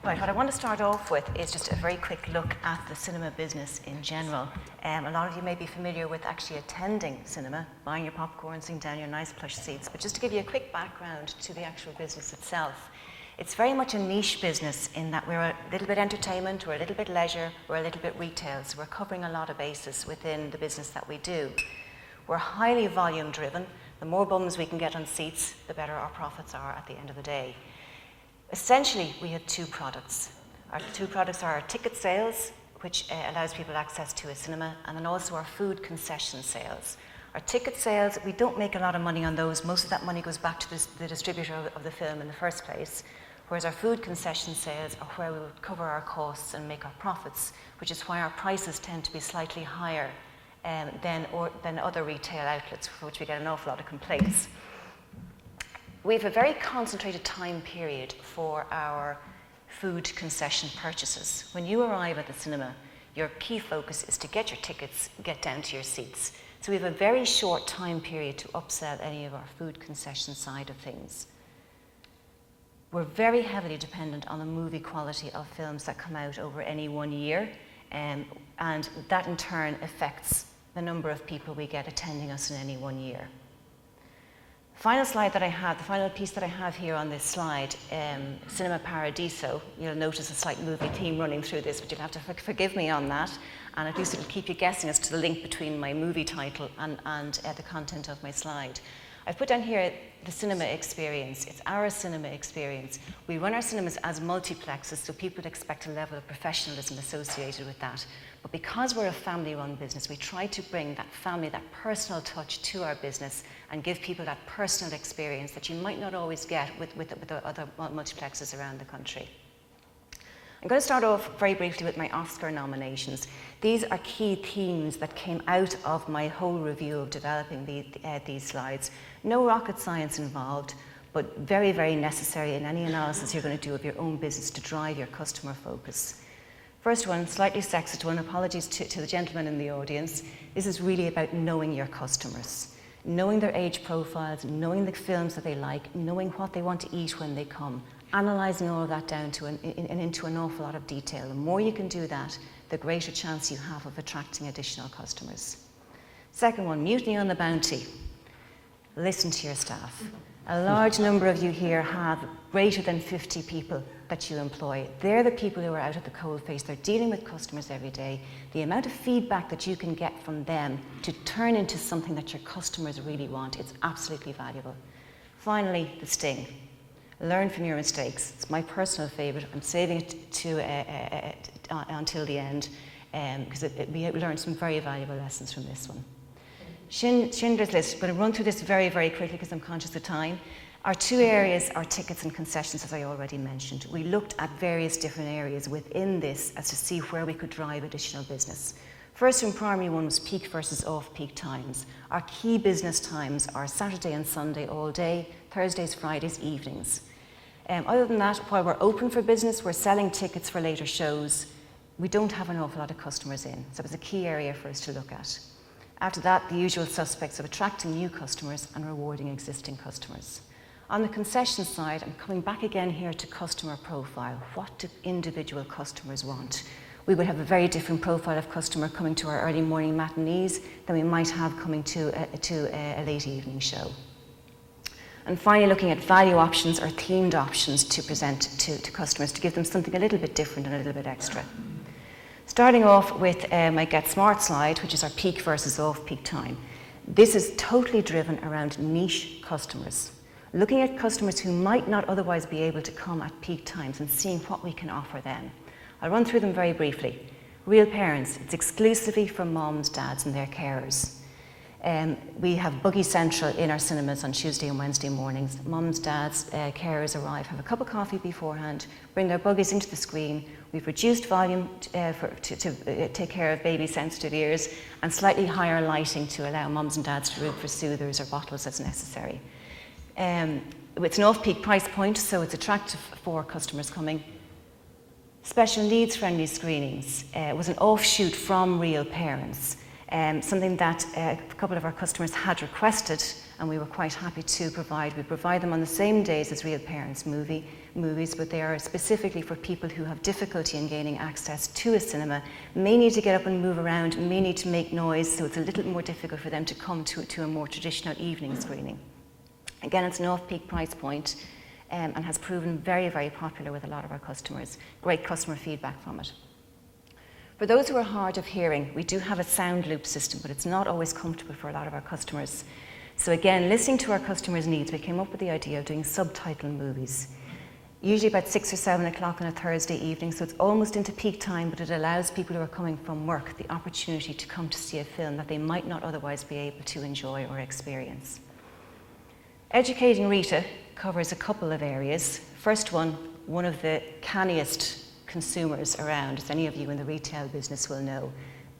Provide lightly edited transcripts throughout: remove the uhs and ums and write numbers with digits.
Right, what I want to start off with is just a very quick look at the cinema business in general. A lot of you may be familiar with actually attending cinema, buying your popcorn, sitting down in your nice plush seats, but just to give you a quick background to the actual business itself. It's very much a niche business in that we're a little bit entertainment, we're a little bit leisure, we're a little bit retail, so we're covering a lot of bases within the business that we do. We're highly volume driven. The more bums we can get on seats, the better our profits are at the end of the day. Essentially, we have two products. Our two products are our ticket sales, which allows people access to a cinema, and then also our food concession sales. Our ticket sales, we don't make a lot of money on those. Most of that money goes back to the distributor of the film in the first place, whereas our food concession sales are where we would cover our costs and make our profits, which is why our prices tend to be slightly higher than other retail outlets, for which we get an awful lot of complaints. We have a very concentrated time period for our food concession purchases. When you arrive at the cinema, your key focus is to get your tickets, get down to your seats. So we have a very short time period to upsell any of our food concession side of things. We're very heavily dependent on the movie quality of films that come out over any 1 year, and that in turn affects the number of people we get attending us in any 1 year. Final slide that I have, the final piece that I have here on this slide, Cinema Paradiso. You'll notice a slight movie theme running through this, but you'll have to forgive me on that, and at least it'll keep you guessing as to the link between my movie title and the content of my slide. I've put down here the cinema experience. It's our cinema experience. We run our cinemas as multiplexes, so people would expect a level of professionalism associated with that. But because we're a family-run business, we try to bring that family, that personal touch to our business and give people that personal experience that you might not always get with the other multiplexes around the country. I'm going to start off very briefly with my Oscar nominations. These are key themes that came out of my whole review of developing these slides. No rocket science involved, but very, very necessary in any analysis you're going to do of your own business to drive your customer focus. First one, slightly sexist one, apologies to the gentleman in the audience. This is really about knowing your customers, knowing their age profiles, knowing the films that they like, knowing what they want to eat when they come, analysing all of that down to into an awful lot of detail. The more you can do that, the greater chance you have of attracting additional customers. Second one, mutiny on the bounty. Listen to your staff. A large number of you here have greater than 50 people that you employ. They're the people who are out at the coalface. They're dealing with customers every day. The amount of feedback that you can get from them to turn into something that your customers really want, it's absolutely valuable. Finally, the sting. Learn from your mistakes. It's my personal favourite. I'm saving it until the end because we learned some very valuable lessons from this one. Schindler's List. I'm going to run through this very, very quickly because I'm conscious of time. Our two areas are tickets and concessions, as I already mentioned. We looked at various different areas within this as to see where we could drive additional business. First and primary one was peak versus off-peak times. Our key business times are Saturday and Sunday all day, Thursdays, Fridays, evenings. Other than that, while we're open for business, we're selling tickets for later shows. We don't have an awful lot of customers in, so it's a key area for us to look at. After that, the usual suspects of attracting new customers and rewarding existing customers. On the concession side, I'm coming back again here to customer profile. What do individual customers want? We would have a very different profile of customer coming to our early morning matinees than we might have coming to a late evening show. And finally, looking at value options or themed options to present to customers to give them something a little bit different and a little bit extra. Starting off with my Get Smart slide, which is our peak versus off-peak time. This is totally driven around niche customers. Looking at customers who might not otherwise be able to come at peak times and seeing what we can offer them. I'll run through them very briefly. Real Parents, it's exclusively for moms, dads and their carers. We have Buggy Central in our cinemas on Tuesday and Wednesday mornings. Mums, dads, carers arrive, have a cup of coffee beforehand, bring their buggies into the screen. We've reduced volume to take care of baby sensitive ears and slightly higher lighting to allow mums and dads to root for soothers or bottles as necessary. It's an off-peak price point, so it's attractive for customers coming. Special needs friendly screenings was an offshoot from Real Parents, something that a couple of our customers had requested and we were quite happy to provide. We provide them on the same days as Real Parents movies, but they are specifically for people who have difficulty in gaining access to a cinema, may need to get up and move around, may need to make noise, so it's a little more difficult for them to come to a more traditional evening screening. Again, it's an off-peak price point and has proven very, very popular with a lot of our customers. Great customer feedback from it. For those who are hard of hearing, we do have a sound loop system, but it's not always comfortable for a lot of our customers. So again, listening to our customers' needs, we came up with the idea of doing subtitle movies. Usually about 6 or 7 o'clock on a Thursday evening, so it's almost into peak time, but it allows people who are coming from work the opportunity to come to see a film that they might not otherwise be able to enjoy or experience. Educating RITA covers a couple of areas. First one of the canniest consumers around, as any of you in the retail business will know.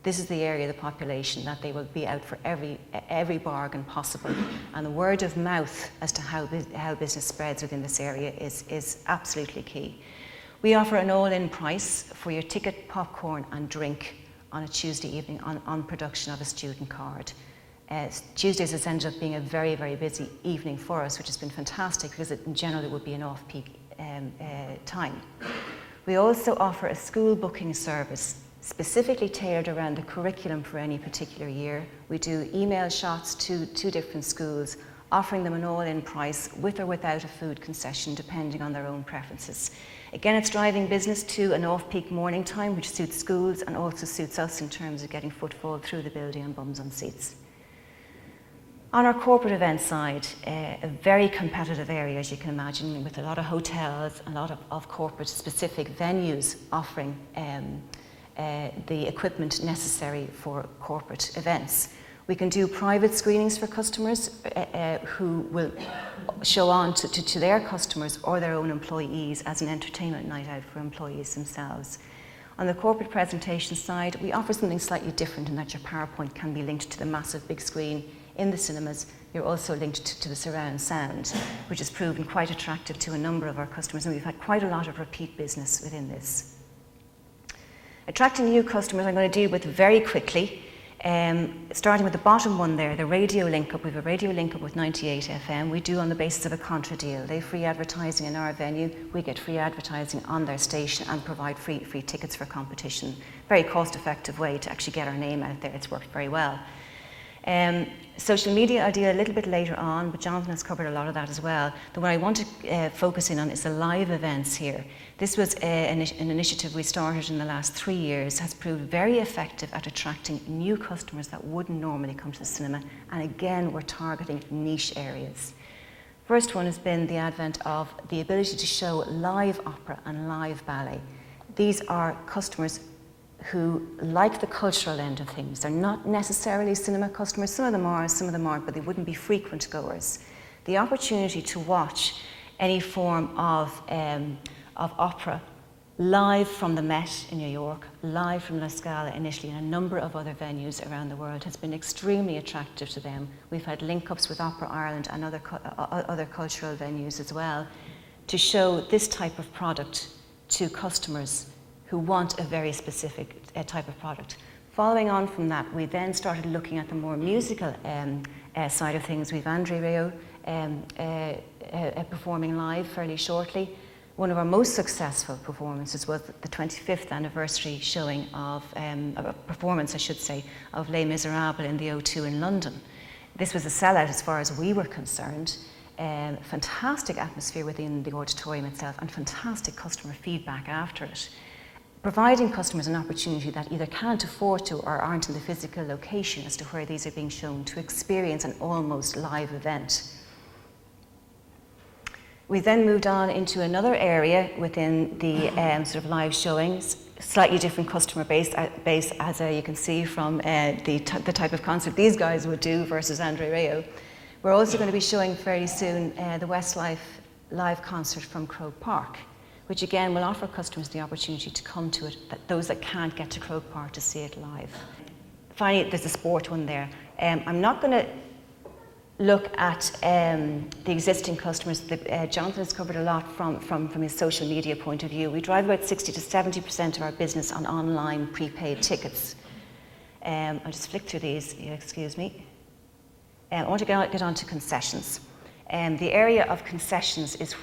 This is the area of the population that they will be out for every bargain possible, and the word of mouth as to how business spreads within this area is absolutely key. We offer an all-in price for your ticket, popcorn and drink on a Tuesday evening on production of a student card. Tuesdays has ended up being a very, very busy evening for us, which has been fantastic because in general it would be an off-peak time. We also offer a school booking service specifically tailored around the curriculum for any particular year. We do email shots to different schools, offering them an all-in price with or without a food concession depending on their own preferences. Again, it's driving business to an off-peak morning time, which suits schools and also suits us in terms of getting footfall through the building and bums on seats. On our corporate event side, a very competitive area, as you can imagine, with a lot of hotels, a lot of corporate specific venues offering the equipment necessary for corporate events. We can do private screenings for customers who will show on to their customers or their own employees as an entertainment night out for employees themselves. On the corporate presentation side, we offer something slightly different in that your PowerPoint can be linked to the massive big screen in the cinemas. You're also linked to the surround sound, which has proven quite attractive to a number of our customers, and we've had quite a lot of repeat business within this. Attracting new customers, I'm going to deal with very quickly, starting with the bottom one there, the radio link-up. We have a radio link-up with 98 FM. We do on the basis of a contra deal. They have free advertising in our venue, we get free advertising on their station and provide free tickets for competition. Very cost-effective way to actually get our name out there. It's worked very well. Social media I'll deal a little bit later on, but Jonathan has covered a lot of that as well. The one I want to focus in on is the live events here. This was an initiative we started in the last 3 years, has proved very effective at attracting new customers that wouldn't normally come to the cinema, and again we're targeting niche areas. First one has been the advent of the ability to show live opera and live ballet. These are customers who like the cultural end of things. They're not necessarily cinema customers. Some of them are, some of them aren't, but they wouldn't be frequent goers. The opportunity to watch any form of opera live from the Met in New York, live from La Scala in Italy, and a number of other venues around the world has been extremely attractive to them. We've had link-ups with Opera Ireland and other cultural venues as well to show this type of product to customers who want a very specific type of product. Following on from that, we then started looking at the more musical side of things. We've Andre Rieu performing live fairly shortly. One of our most successful performances was the 25th anniversary showing of, a performance I should say, of Les Miserables in the O2 in London. This was a sellout as far as we were concerned. Fantastic atmosphere within the auditorium itself and fantastic customer feedback after it. Providing customers an opportunity that either can't afford to or aren't in the physical location as to where these are being shown to experience an almost live event. We then moved on into another area within the sort of live showings, slightly different customer base as you can see from the type of concert these guys would do versus Andre Rieu. We're also going to be showing fairly soon the Westlife live concert from Croke Park, which again will offer customers the opportunity to come to it, those that can't get to Croke Park to see it live. Finally, there's a sport one there. I'm not going to look at the existing customers. Jonathan has covered a lot from his social media point of view. We drive about 60 to 70% of our business on online prepaid tickets. I'll just flick through these, excuse me. I want to get on to concessions. The area of concessions is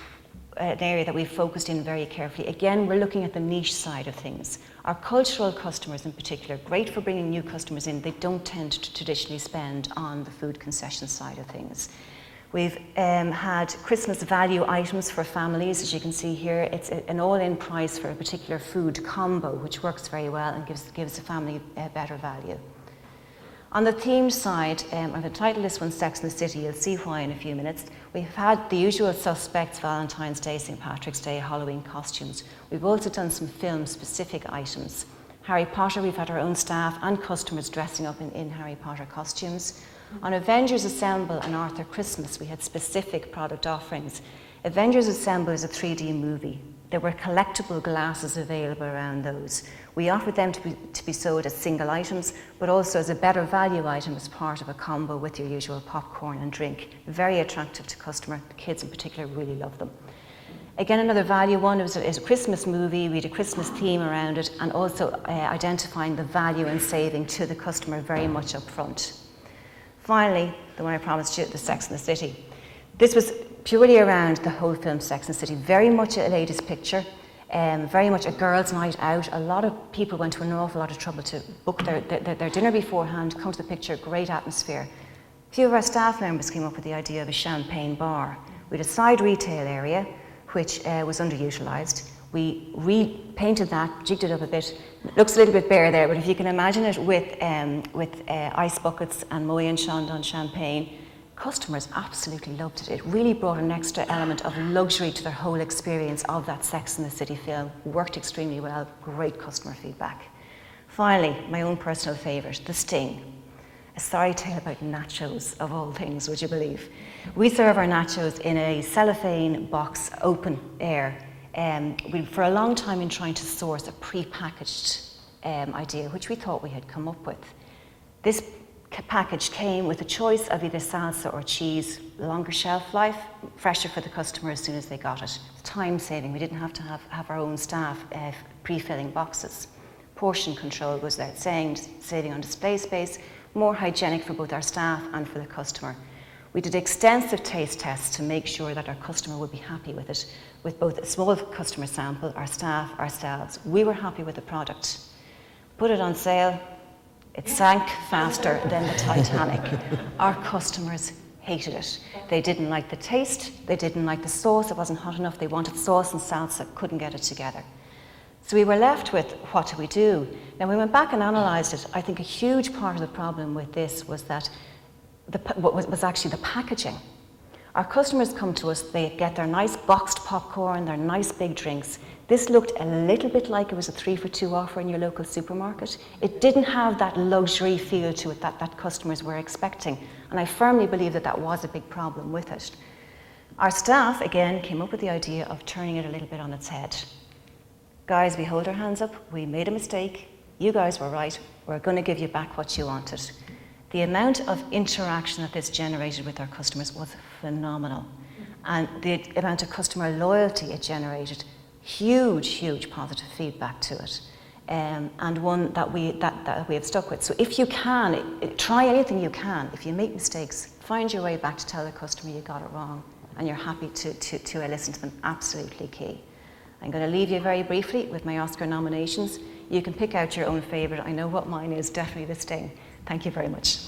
an area that we've focused in very carefully. Again, we're looking at the niche side of things. Our cultural customers in particular, great for bringing new customers in, they don't tend to traditionally spend on the food concession side of things. We've had Christmas value items for families, as you can see here. It's an all-in price for a particular food combo, which works very well and gives the family a better value. On the themed side, I've entitled this one Sex and the City. You'll see why in a few minutes. We've had the usual suspects: Valentine's Day, St. Patrick's Day, Halloween costumes. We've also done some film-specific items. Harry Potter, we've had our own staff and customers dressing up in Harry Potter costumes. On Avengers Assemble and Arthur Christmas, we had specific product offerings. Avengers Assemble is a 3D movie. There were collectible glasses available around those. We offered them to be sold as single items, but also as a better value item as part of a combo with your usual popcorn and drink. Very attractive to customer. The kids in particular really love them. Again, another value one is a Christmas movie. We had a Christmas theme around it, and also identifying the value and saving to the customer very much up front. Finally, the one I promised you, the Sex and the City. This was purely around the whole film Sex and the City, very much a ladies' picture, very much a girls' night out. A lot of people went to an awful lot of trouble to book their dinner beforehand, come to the picture, great atmosphere. A few of our staff members came up with the idea of a champagne bar. We had a side retail area, which was underutilised. We repainted that, jigged it up a bit. It looks a little bit bare there, but if you can imagine it with ice buckets and Moët and Chandon champagne, customers absolutely loved it. It really brought an extra element of luxury to their whole experience of that Sex and the City film. Worked extremely well, great customer feedback. Finally, my own personal favourite, the Sting. A sorry tale about nachos, of all things, would you believe? We serve our nachos in a cellophane box, open air. We've for a long time been trying to source a pre-packaged idea, which we thought we had come up with. This package came with a choice of either salsa or cheese, longer shelf life, fresher for the customer as soon as they got it. Time saving, we didn't have to have our own staff pre-filling boxes. Portion control goes without saying, saving on display space, more hygienic for both our staff and for the customer. We did extensive taste tests to make sure that our customer would be happy with it, with both a small customer sample, our staff, ourselves. We were happy with the product. Put it on sale, it sank faster than the Titanic. Our customers hated it. They didn't like the taste, they didn't like the sauce, it wasn't hot enough, they wanted sauce and salsa, couldn't get it together. So we were left with, what do we do? Now we went back and analysed it. I think a huge part of the problem with this was that was actually the packaging. Our customers come to us, they get their nice boxed popcorn, their nice big drinks. This looked a little bit like it was a 3-for-2 offer in your local supermarket. It didn't have that luxury feel to it that customers were expecting. And I firmly believe that was a big problem with it. Our staff, again, came up with the idea of turning it a little bit on its head. Guys, we hold our hands up, we made a mistake, you guys were right, we're going to give you back what you wanted. The amount of interaction that this generated with our customers was phenomenal. And the amount of customer loyalty it generated, huge positive feedback to it. And one that we have stuck with. So if you can, try anything you can. If you make mistakes, find your way back to tell the customer you got it wrong and you're happy to listen to them, absolutely key. I'm going to leave you very briefly with my Oscar nominations. You can pick out your own favourite. I know what mine is, definitely The Sting. Thank you very much.